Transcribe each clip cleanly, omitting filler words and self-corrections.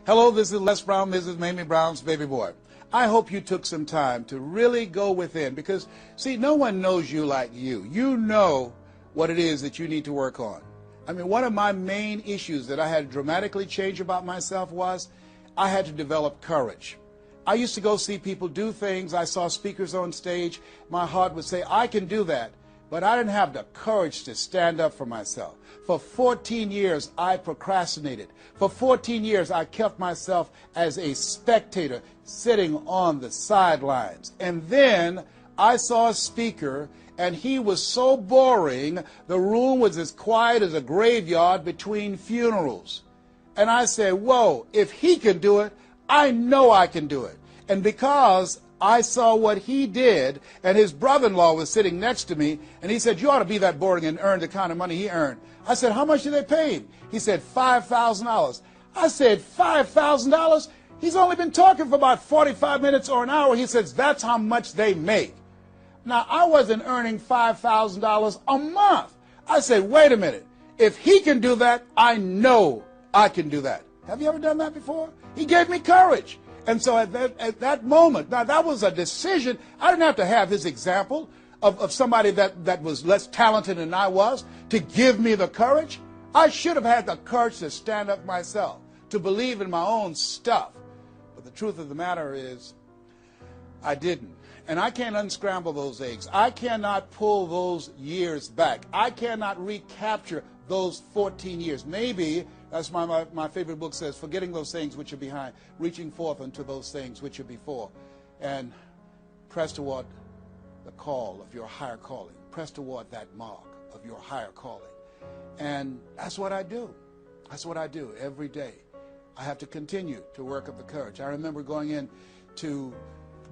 Hello, this is Les Brown, Mrs. Mamie Brown's baby boy. I hope you took some time to really go within because, see, no one knows you like you. You know what it is that you need to work on. I mean, one of my main issues that I had to dramatically change about myself was I had to develop courage. I used to go see people do things. I saw speakers on stage. My heart would say, I can do that. But I didn't have the courage to stand up for myself. For 14 years, I procrastinated. For 14 years, I kept myself as a spectator sitting on the sidelines. And then I saw a speaker, and he was so boring, the room was as quiet as a graveyard between funerals. And I said, whoa, if he can do it, I know I can do it. And because I saw what he did, and his brother-in-law was sitting next to me, and he said, you ought to be that boring and earn the kind of money he earned. I said, how much did they pay him? He said, $5,000. I said, $5,000? He's only been talking for about 45 minutes or an hour. He says, that's how much they make. Now, I wasn't earning $5,000 a month. I said, wait a minute. If he can do that, I know I can do that. Have you ever done that before? He gave me courage. And so at that moment, now that was a decision. I didn't have to have his example of somebody that was less talented than I was to give me the courage. I should have had the courage to stand up myself, to believe in my own stuff. But the truth of the matter is, I didn't. And I can't unscramble those eggs. I cannot pull those years back. I cannot recapture those 14 years. Maybe, that's my favorite book says, forgetting those things which are behind, reaching forth unto those things which are before, and press toward the call of your higher calling. Press toward that mark of your higher calling. And that's what I do. That's what I do every day. I have to continue to work up the courage. I remember going in to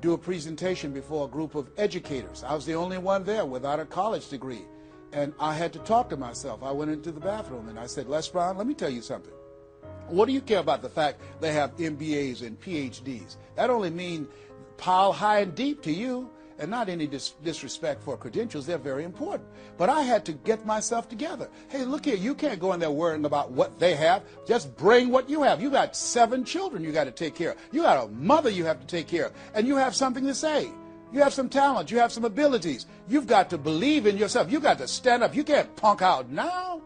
do a presentation before a group of educators. I was the only one there without a college degree. And I had to talk to myself. I went into the bathroom and I said, Les Brown, let me tell you something. What do you care about the fact they have MBAs and PhDs? That only means pile high and deep to you, and not any disrespect for credentials. They're very important. But I had to get myself together. Hey, look here, you can't go in there worrying about what they have. Just bring what you have. You got 7 children you got to take care of. You got a mother you have to take care of. And you have something to say. You have some talent. You have some abilities. You've got to believe in yourself. You got to stand up. You can't punk out now.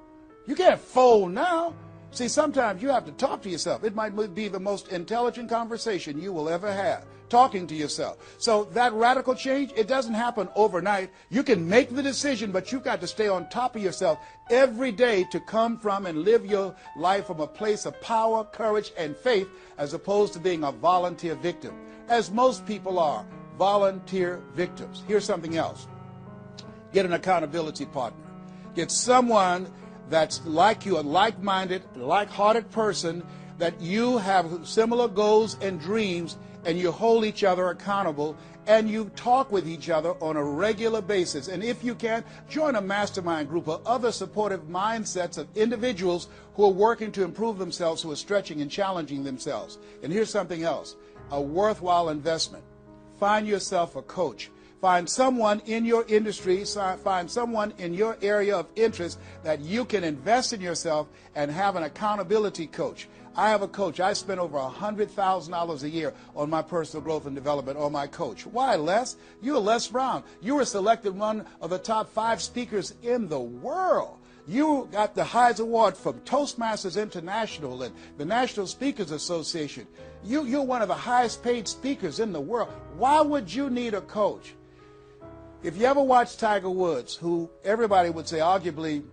You can't fold now. See, sometimes you have to talk to yourself. It might be the most intelligent conversation you will ever have, talking to yourself. So that radical change, it doesn't happen overnight. You can make the decision, but you've got to stay on top of yourself every day to come from and live your life from a place of power, courage, and faith, as opposed to being a volunteer victim, as most people are. Volunteer victims. Here's something else. Get an accountability partner. Get someone that's like you, a like-minded, like-hearted person, that you have similar goals and dreams, and you hold each other accountable, and you talk with each other on a regular basis. And if you can, join a mastermind group of other supportive mindsets of individuals who are working to improve themselves, who are stretching and challenging themselves. And here's something else, a worthwhile investment. Find yourself a coach. Find someone in your industry, find someone in your area of interest that you can invest in yourself and have an accountability coach. I have a coach. I spend over $100,000 a year on my personal growth and development on my coach. Why, Les? You're Les Brown. You were selected one of the top 5 speakers in the world. You got the Heise Award from Toastmasters International and the National Speakers Association. You're one of the highest paid speakers in the world. Why would you need a coach? If you ever watch Tiger Woods, who everybody would say arguably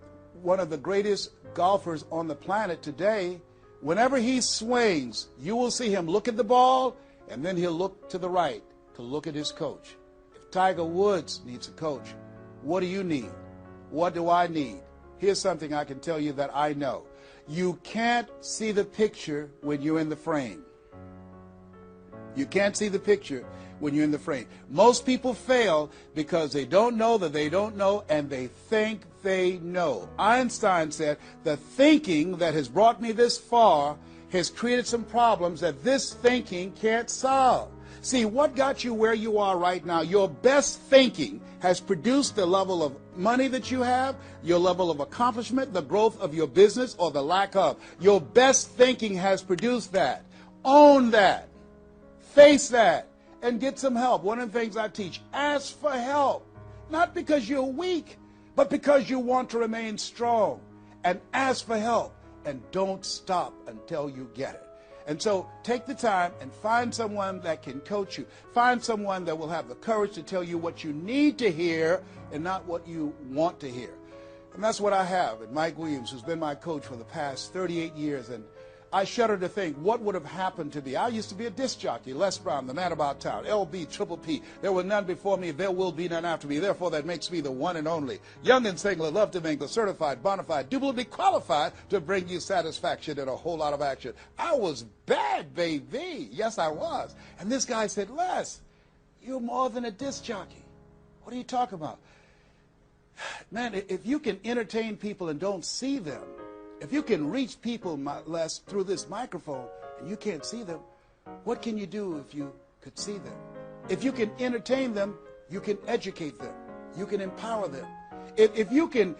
one of the greatest golfers on the planet today, whenever he swings, you will see him look at the ball and then he'll look to the right to look at his coach. If Tiger Woods needs a coach, what do you need? What do I need? Here's something I can tell you that I know. You can't see the picture when you're in the frame. You can't see the picture when you're in the frame. Most people fail because they don't know that they don't know, and they think they know. Einstein said, the thinking that has brought me this far has created some problems that this thinking can't solve. See, what got you where you are right now? Your best thinking has produced the level of money that you have, your level of accomplishment, the growth of your business, or the lack of. Your best thinking has produced that. Own that. Face that. And get some help. One of the things I teach, ask for help. Not because you're weak, but because you want to remain strong. And ask for help. And don't stop until you get it. And so take the time and find someone that can coach you. Find someone that will have the courage to tell you what you need to hear and not what you want to hear. And that's what I have in Mike Williams, who's been my coach for the past 38 years. And I shudder to think what would have happened to me. I used to be a disc jockey, Les Brown, the man about town, LB, Triple P. There were none before me, there will be none after me. Therefore, that makes me the one and only. Young and single, love to mingle, certified, bona fide, duly qualified to bring you satisfaction and a whole lot of action. I was bad, baby. Yes, I was. And this guy said, Les, you're more than a disc jockey. What are you talking about? Man, if you can entertain people and don't see them, if you can reach people, Les, through this microphone and you can't see them, what can you do if you could see them? If you can entertain them, you can educate them. You can empower them. If you can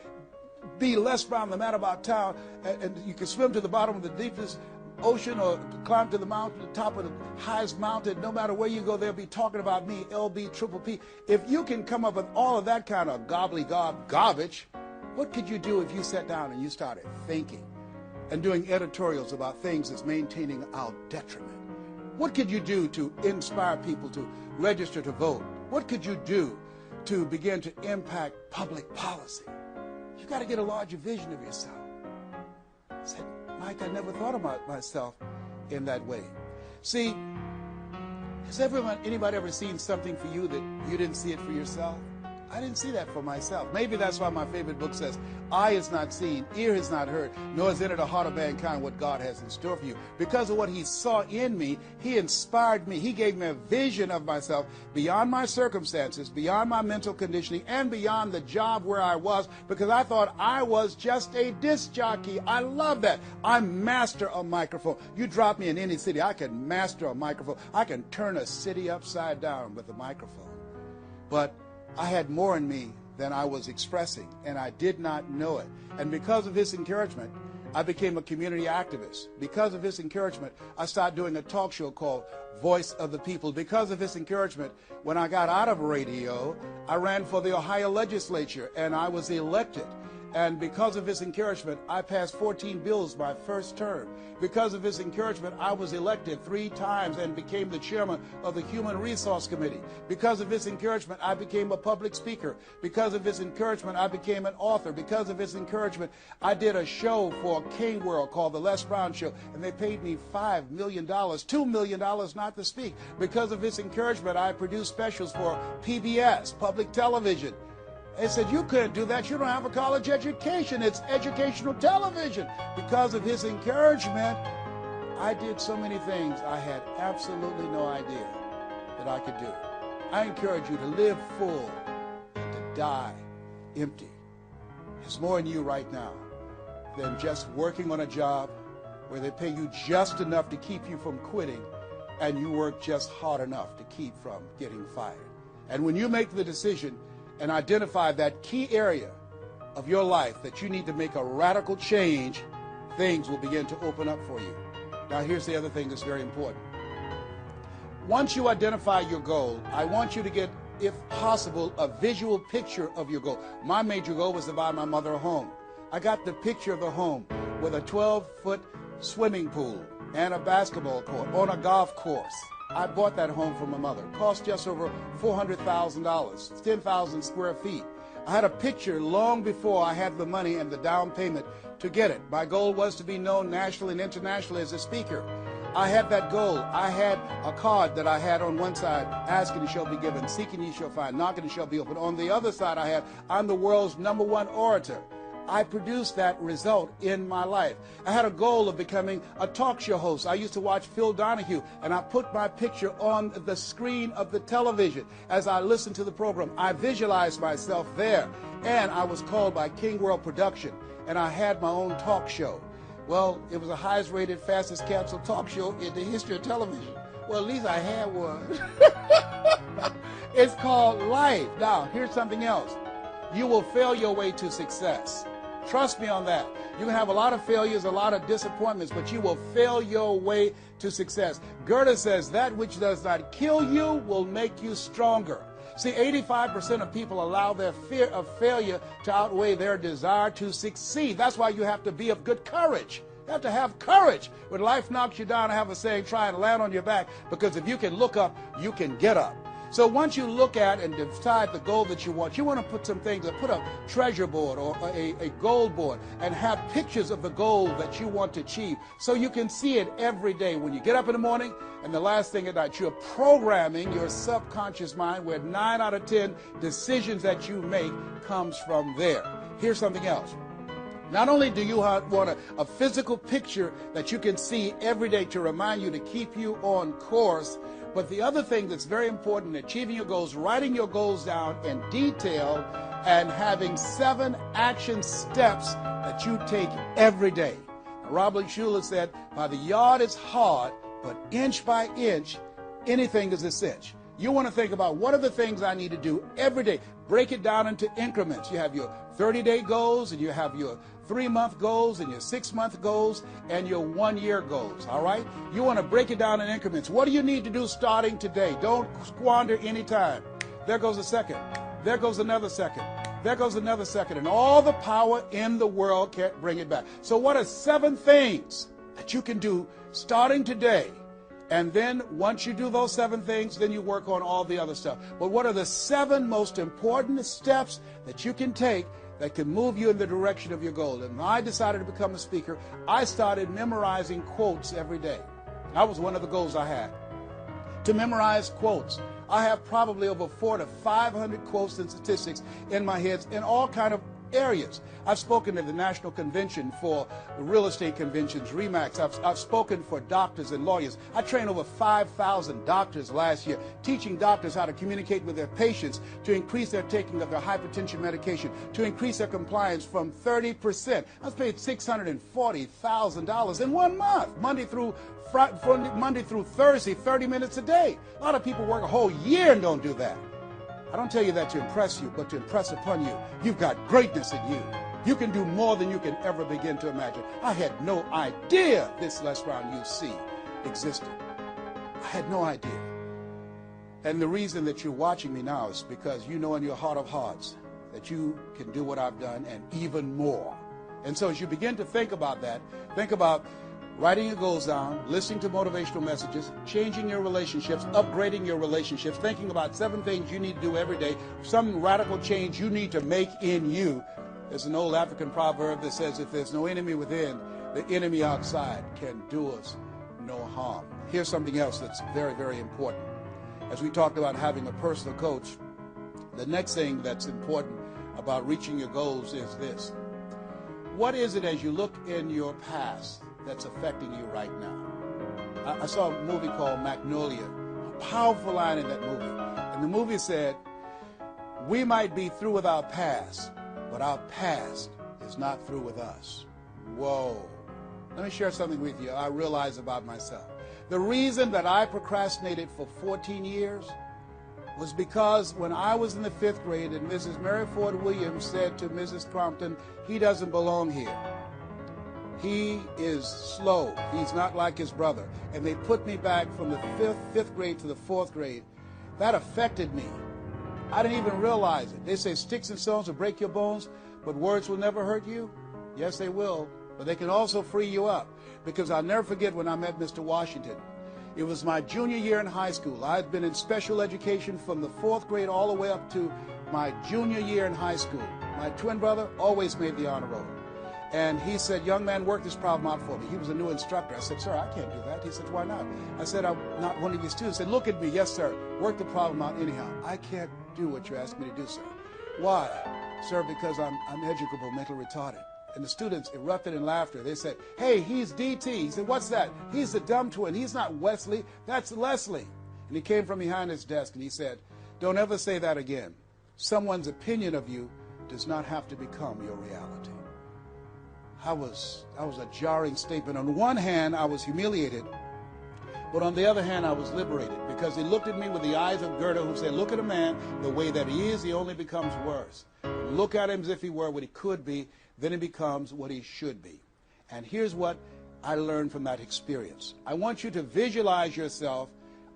be Les Brown, the man about town, and you can swim to the bottom of the deepest ocean or climb to the mountain, the top of the highest mountain, no matter where you go, they'll be talking about me, LB, Triple P. If you can come up with all of that kind of gobbly-gob garbage, what could you do if you sat down and you started thinking and doing editorials about things that's maintaining our detriment? What could you do to inspire people to register to vote? What could you do to begin to impact public policy? You got to get a larger vision of yourself. I said, Mike, I never thought about myself in that way. See, has anybody ever seen something for you that you didn't see it for yourself? I didn't see that for myself. Maybe that's why my favorite book says, eye has not seen, ear has not heard, nor has entered the heart of mankind what God has in store for you. Because of what he saw in me, he inspired me. He gave me a vision of myself beyond my circumstances, beyond my mental conditioning, and beyond the job where I was, because I thought I was just a disc jockey. I love that. I'm master of microphone. You drop me in any city, I can master a microphone. I can turn a city upside down with a microphone. But I had more in me than I was expressing, and I did not know it. And because of his encouragement, I became a community activist. Because of his encouragement, I started doing a talk show called Voice of the People. Because of his encouragement, when I got out of radio, I ran for the Ohio legislature, and I was elected. And because of his encouragement, I passed 14 bills my first term. Because of his encouragement, I was elected 3 times and became the chairman of the Human Resource Committee. Because of his encouragement, I became a public speaker. Because of his encouragement, I became an author. Because of his encouragement, I did a show for King World called The Les Brown Show, and they paid me $5 million, $2 million not to speak. Because of his encouragement, I produced specials for PBS, public television. They said, you couldn't do that. You don't have a college education. It's educational television. Because of his encouragement, I did so many things I had absolutely no idea that I could do. I encourage you to live full and to die empty. There's more in you right now than just working on a job where they pay you just enough to keep you from quitting and you work just hard enough to keep from getting fired. And when you make the decision and identify that key area of your life that you need to make a radical change, things will begin to open up for you. Now, here's the other thing that's very important. Once you identify your goal, I want you to get, if possible, a visual picture of your goal. My major goal was to buy my mother a home. I got the picture of the home with a 12-foot swimming pool and a basketball court on a golf course. I bought that home for my mother. It cost just over $400,000, 10,000 square feet. I had a picture long before I had the money and the down payment to get it. My goal was to be known nationally and internationally as a speaker. I had that goal. I had a card that I had on one side, asking you shall be given, seeking you shall find, knocking you shall be opened. On the other side I had, I'm the world's #1 orator. I produced that result in my life. I had a goal of becoming a talk show host. I used to watch Phil Donahue, and I put my picture on the screen of the television. As I listened to the program, I visualized myself there, and I was called by King World Production, and I had my own talk show. Well, it was the highest rated, fastest canceled talk show in the history of television. Well, at least I had one. It's called life. Now, here's something else. You will fail your way to success. Trust me on that. You can have a lot of failures, a lot of disappointments, but you will fail your way to success. Goethe says that which does not kill you will make you stronger. See, 85% of people allow their fear of failure to outweigh their desire to succeed. That's why you have to be of good courage. You have to have courage. When life knocks you down, I have a saying, try and land on your back, because if you can look up, you can get up. So once you look at and decide the goal that you want to put some things, put a treasure board or a goal board and have pictures of the goal that you want to achieve so you can see it every day when you get up in the morning and the last thing at night. You're programming your subconscious mind where 9 out of 10 decisions that you make comes from there. Here's something else. Not only do you want a physical picture that you can see every day to remind you to keep you on course, but the other thing that's very important in achieving your goals, writing your goals down in detail and having 7 action steps that you take every day. Now, Robert Schuller said, by the yard it's hard, but inch by inch, anything is a cinch. You want to think about what are the things I need to do every day. Break it down into increments. You have your 30-day goals, and you have your 3-month goals, and your 6-month goals, and your 1-year goals, all right? You want to break it down in increments. What do you need to do starting today? Don't squander any time. There goes a second. There goes another second. There goes another second. And all the power in the world can't bring it back. So what are 7 things that you can do starting today? And then once you do those 7 things, then you work on all the other stuff. But what are the 7 most important steps that you can take that can move you in the direction of your goal? And when I decided to become a speaker, I started memorizing quotes every day. That was one of the goals I had, to memorize quotes. I have probably over 400 to 500 quotes and statistics in my head in all kind of areas. I've spoken at the National Convention for the real estate conventions, RE/MAX. I've spoken for doctors and lawyers. I trained over 5,000 doctors last year, teaching doctors how to communicate with their patients to increase their taking of their hypertension medication, to increase their compliance from 30%. I was paid $640,000 in 1 month, Monday through Thursday, 30 minutes a day. A lot of people work a whole year and don't do that. I don't tell you that to impress you, but to impress upon you. You've got greatness in you. You can do more than you can ever begin to imagine. I had no idea this Les Brown UC existed. I had no idea. And the reason that you're watching me now is because you know in your heart of hearts that you can do what I've done and even more. And so as you begin to think about that, think about writing your goals down, listening to motivational messages, changing your relationships, upgrading your relationships, thinking about 7 things you need to do every day, some radical change you need to make in you. There's an old African proverb that says, if there's no enemy within, the enemy outside can do us no harm. Here's something else that's very, very important. As we talked about having a personal coach, the next thing that's important about reaching your goals is this. What is it as you look in your past that's affecting you right now? I saw a movie called Magnolia, a powerful line in that movie. And the movie said, we might be through with our past, but our past is not through with us. Whoa. Let me share something with you I realized about myself. The reason that I procrastinated for 14 years was because when I was in the 5th grade and Mrs. Mary Ford Williams said to Mrs. Crompton, he doesn't belong here. He is slow. He's not like his brother. And they put me back from the 5th grade to the 4th grade. That affected me. I didn't even realize it. They say sticks and stones will break your bones, but words will never hurt you. Yes, they will. But they can also free you up. Because I'll never forget when I met Mr. Washington. It was my junior year in high school. I had been in special education from the 4th grade all the way up to my junior year in high school. My twin brother always made the honor roll. And he said, young man, work this problem out for me. He was a new instructor. I said, sir, I can't do that. He said, why not? I said, I'm not one of your students. He said, look at me. Yes, sir. Work the problem out anyhow. I can't do what you asked me to do, sir. Why? Sir, because I'm educable, mentally retarded. And the students erupted in laughter. They said, hey, he's DT. He said, what's that? He's the dumb twin. He's not Wesley. That's Leslie. And he came from behind his desk and he said, don't ever say that again. Someone's opinion of you does not have to become your reality. That was a jarring statement. On one hand, I was humiliated, but on the other hand, I was liberated because he looked at me with the eyes of Goethe, who said, look at a man the way that he is, he only becomes worse. look at him as if he were what he could be, then he becomes what he should be. And here's what I learned from that experience. I want you to visualize yourself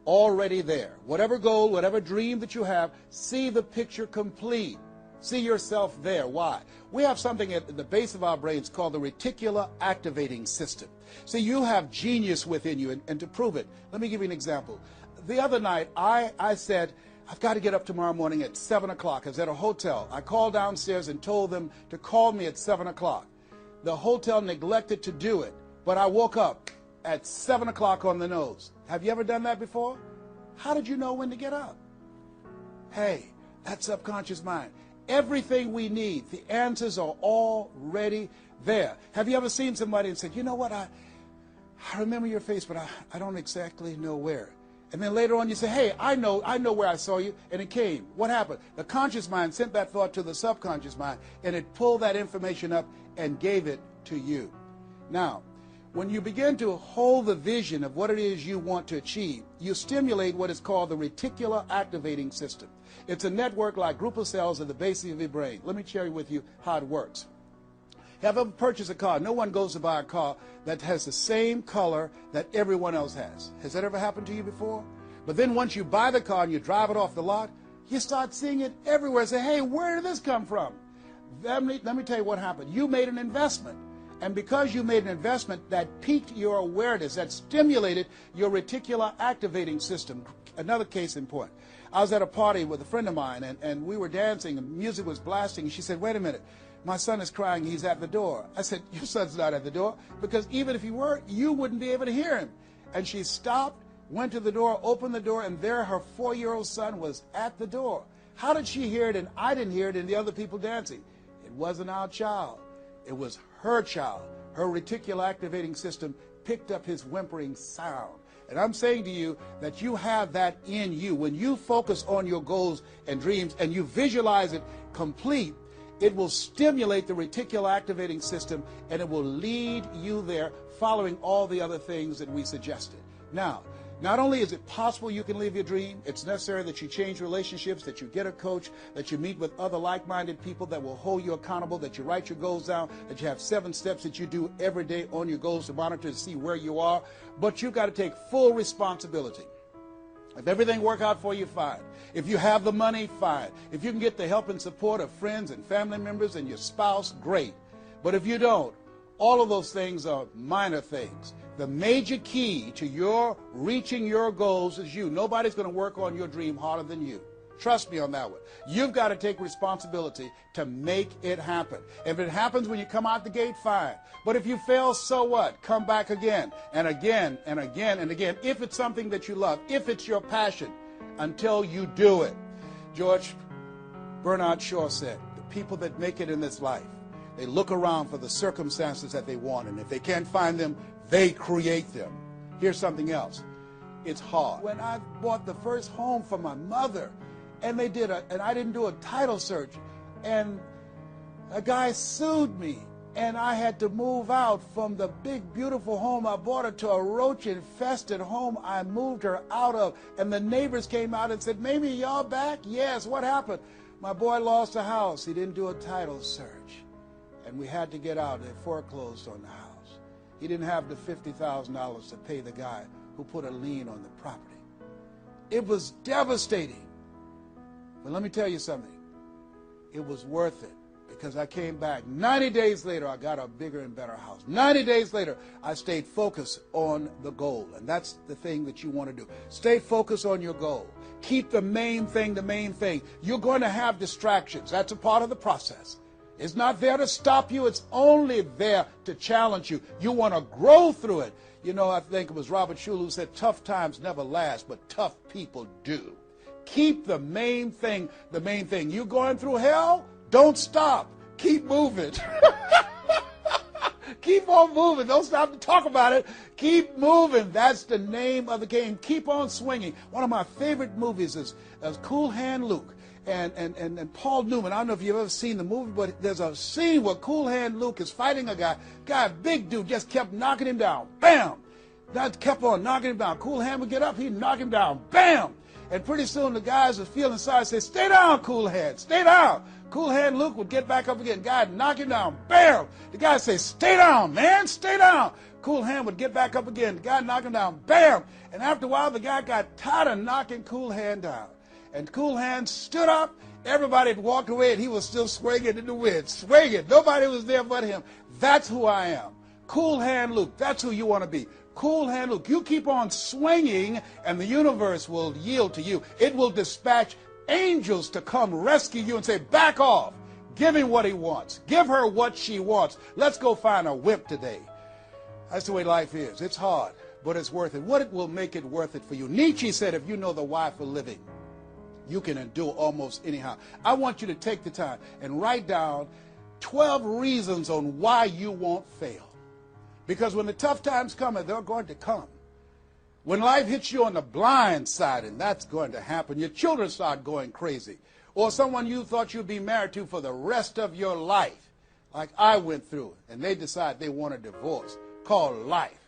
already there. Whatever goal, whatever dream that you have, see the picture complete. See yourself there. Why? We have something at the base of our brains called the reticular activating system. See, you have genius within you, and to prove it, let me give you an example. The other night, I said, I've got to get up tomorrow morning at 7 o'clock. I was at a hotel. I called downstairs and told them to call me at 7 o'clock. The hotel neglected to do it, but I woke up at 7 o'clock on the nose. Have you ever done that before? How did you know when to get up? Hey, that subconscious mind. Everything we need, the answers are already there. Have you ever seen somebody and said, you know what, I remember your face, but I don't exactly know where. And then later on you say, hey, I know where I saw you, and it came. What happened? The conscious mind sent that thought to the subconscious mind, and it pulled that information up and gave it to you. Now, when you begin to hold the vision of what it is you want to achieve, you stimulate what is called the reticular activating system. It's a network like group of cells at the base of your brain. Let me share with you how it works. Have you ever purchased a car? No one goes to buy a car that has the same color that everyone else has. Has that ever happened to you before? But then once you buy the car and you drive it off the lot, you start seeing it everywhere. Say, hey, where did this come from? Let me tell you what happened. You made an investment. And because you made an investment, that piqued your awareness, that stimulated your reticular activating system. Another case in point. I was at a party with a friend of mine, and we were dancing, and music was blasting. And she said, wait a minute, my son is crying, he's at the door. I said, your son's not at the door, because even if he were, you wouldn't be able to hear him. And she stopped, went to the door, opened the door, and there her 4-year-old son was at the door. How did she hear it and I didn't hear it and the other people dancing? It wasn't our child. It was her child. Her reticular activating system picked up his whimpering sound. And I'm saying to you that you have that in you. When you focus on your goals and dreams and you visualize it complete, it will stimulate the reticular activating system and it will lead you there, following all the other things that we suggested. Now, not only is it possible you can live your dream, it's necessary that you change relationships, that you get a coach, that you meet with other like-minded people that will hold you accountable, that you write your goals down, that you have 7 steps that you do every day on your goals to monitor to see where you are. But you've got to take full responsibility. If everything works out for you, fine. If you have the money, fine. If you can get the help and support of friends and family members and your spouse, great. But if you don't, all of those things are minor things. The major key to your reaching your goals is you. Nobody's going to work on your dream harder than you. Trust me on that one. You've got to take responsibility to make it happen. If it happens when you come out the gate, fine. But if you fail, so what? Come back again and again and again and again. If it's something that you love, if it's your passion, until you do it. George Bernard Shaw said, the people that make it in this life, they look around for the circumstances that they want, and if they can't find them, they create them. Here's something else. It's hard. When I bought the first home for my mother, and I didn't do a title search, and a guy sued me, and I had to move out from the big, beautiful home I bought her to a roach-infested home I moved her out of, and the neighbors came out and said, Mamie, y'all back? Yes, what happened? My boy lost a house. He didn't do a title search, and we had to get out. They foreclosed on the house. He didn't have the $50,000 to pay the guy who put a lien on the property. It was devastating. But let me tell you something. It was worth it, because I came back. 90 days later, I got a bigger and better house. 90 days later, I stayed focused on the goal. And that's the thing that you want to do. Stay focused on your goal. Keep the main thing the main thing. You're going to have distractions. That's a part of the process. It's not there to stop you. It's only there to challenge you. You want to grow through it. You know, I think it was Robert Schuller who said, tough times never last, but tough people do. Keep the main thing the main thing. You're going through hell? Don't stop. Keep moving. Keep on moving. Don't stop to talk about it. Keep moving. That's the name of the game. Keep on swinging. One of my favorite movies is Cool Hand Luke. And Paul Newman. I don't know if you've ever seen the movie, but there's a scene where Cool Hand Luke is fighting a guy, big dude, just kept knocking him down. Bam! That kept on knocking him down. Cool Hand would get up, he'd knock him down. Bam! And pretty soon the guys are feeling sorry, say, stay down, Cool Hand, stay down. Cool Hand Luke would get back up again. God knock him down. Bam! The guy say, stay down, man, stay down. Cool Hand would get back up again. The guy knock him down. Bam! And after a while, the guy got tired of knocking Cool Hand down. And Cool Hand stood up. Everybody had walked away, and he was still swinging in the wind. Swinging. Nobody was there but him. That's who I am. Cool Hand Luke. That's who you want to be. Cool Hand Luke. You keep on swinging, and the universe will yield to you. It will dispatch angels to come rescue you and say, back off. Give him what he wants. Give her what she wants. Let's go find a wimp today. That's the way life is. It's hard, but it's worth it. What will make it worth it for you? Nietzsche said, if you know the why for living, you can endure almost anyhow. I want you to take the time and write down 12 reasons on why you won't fail. Because when the tough times come, and they're going to come, when life hits you on the blind side, and that's going to happen, your children start going crazy, or someone you thought you'd be married to for the rest of your life, like I went through, and they decide they want a divorce, called life.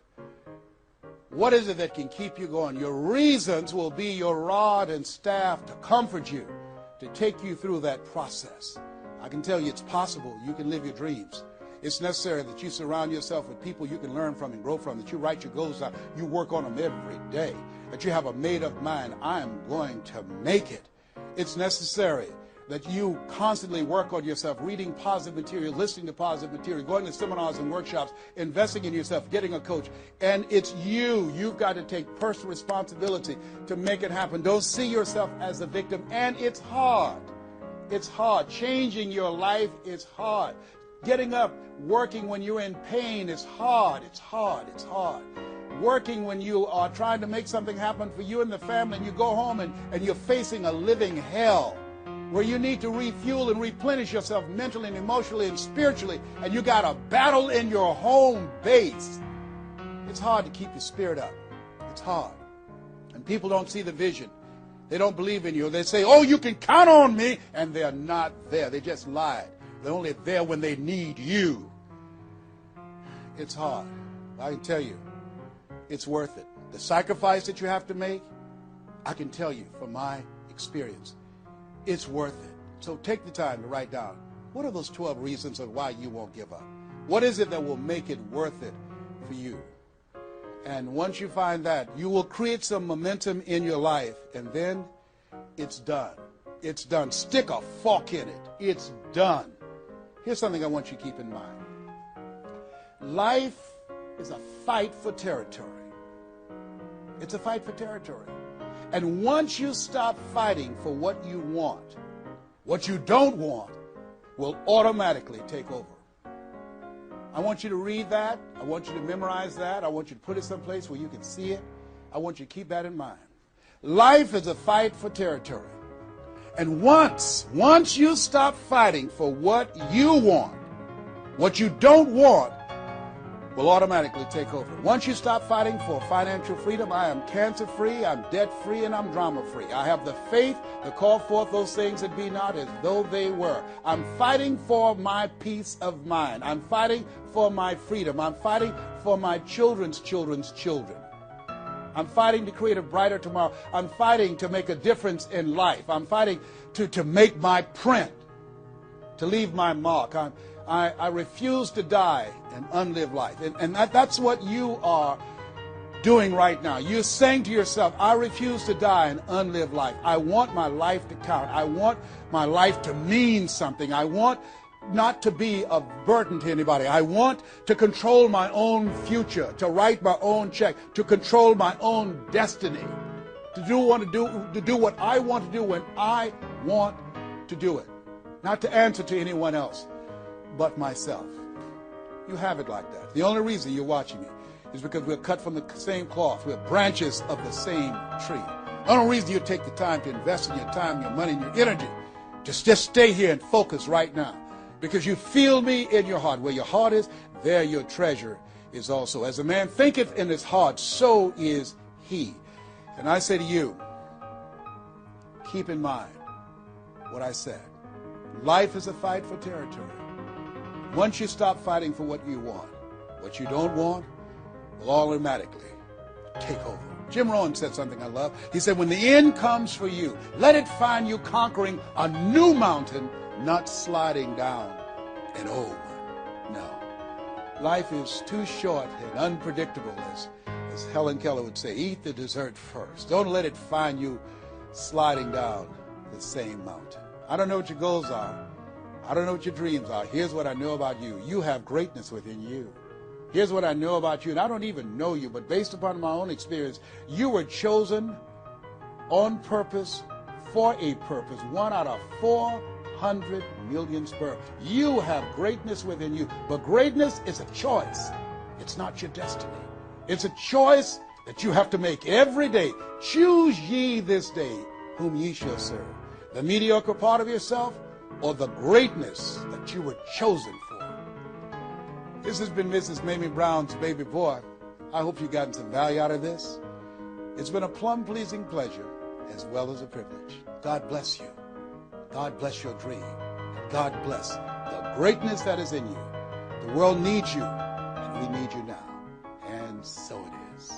What is it that can keep you going? Your reasons will be your rod and staff to comfort you, to take you through that process. I can tell you it's possible. You can live your dreams. It's necessary that you surround yourself with people you can learn from and grow from, that you write your goals down, you work on them every day, that you have a made-up mind. I am going to make it. It's necessary that you constantly work on yourself, reading positive material, listening to positive material, going to seminars and workshops, investing in yourself, getting a coach. And it's you. You've got to take personal responsibility to make it happen. Don't see yourself as a victim. And it's hard. It's hard. Changing your life is hard. Getting up, working when you're in pain is hard. It's hard. It's hard. Working when you are trying to make something happen for you and the family, and you go home and you're facing a living hell where you need to refuel and replenish yourself mentally and emotionally and spiritually, and you got a battle in your home base. It's hard to keep your spirit up. It's hard. And people don't see the vision. They don't believe in you. They say, oh, you can count on me, and they're not there. They just lied. They're only there when they need you. It's hard. I can tell you, it's worth it. The sacrifice that you have to make, I can tell you from my experience, it's worth it. So take the time to write down, what are those 12 reasons of why you won't give up? What is it that will make it worth it for you? And once you find that, you will create some momentum in your life, and then it's done. It's done. Stick a fork in it. It's done. Here's something I want you to keep in mind. Life is a fight for territory. It's a fight for territory. And once you stop fighting for what you want, what you don't want will automatically take over. I want you to read that. I want you to memorize that. I want you to put it someplace where you can see it. I want you to keep that in mind. Life is a fight for territory. And once you stop fighting for what you want, what you don't want will automatically take over. Once you stop fighting for financial freedom, I am cancer-free, I'm debt-free, and I'm drama-free. I have the faith to call forth those things that be not as though they were. I'm fighting for my peace of mind. I'm fighting for my freedom. I'm fighting for my children's children's children. I'm fighting to create a brighter tomorrow. I'm fighting to make a difference in life. I'm fighting to make my print, to leave my mark. I refuse to die and unlive life. And that's what you are doing right now. You're saying to yourself, I refuse to die and unlive life. I want my life to count. I want my life to mean something. I want not to be a burden to anybody. I want to control my own future, to write my own check, to control my own destiny, to do what I want to do when I want to do it, not to answer to anyone else but myself. You have it like that. The only reason you're watching me is because we're cut from the same cloth. We're branches of the same tree. The only reason you take the time to invest in your time, your money, and your energy, just stay here and focus right now. Because you feel me in your heart. Where your heart is, there your treasure is also. As a man thinketh in his heart, so is he. And I say to you, keep in mind what I said. Life is a fight for territory. Once you stop fighting for what you want, what you don't want will automatically take over. Jim Rohn said something I love. He said, when the end comes for you, let it find you conquering a new mountain not sliding down an old one. No. Life is too short and unpredictable, as Helen Keller would say. Eat the dessert first. Don't let it find you sliding down the same mountain. I don't know what your goals are. I don't know what your dreams are. Here's what I know about you. You have greatness within you. Here's what I know about you, and I don't even know you, but based upon my own experience, you were chosen on purpose for a purpose. 1 out of 400 million sperm. You have greatness within you, but greatness is a choice. It's not your destiny. It's a choice that you have to make every day. Choose ye this day whom ye shall serve. The mediocre part of yourself or the greatness that you were chosen for. This has been Mrs. Mamie Brown's Baby Boy. I hope you've gotten some value out of this. It's been a plum-pleasing pleasure as well as a privilege. God bless you. God bless your dream. God bless the greatness that is in you. The world needs you, and we need you now. And so it is.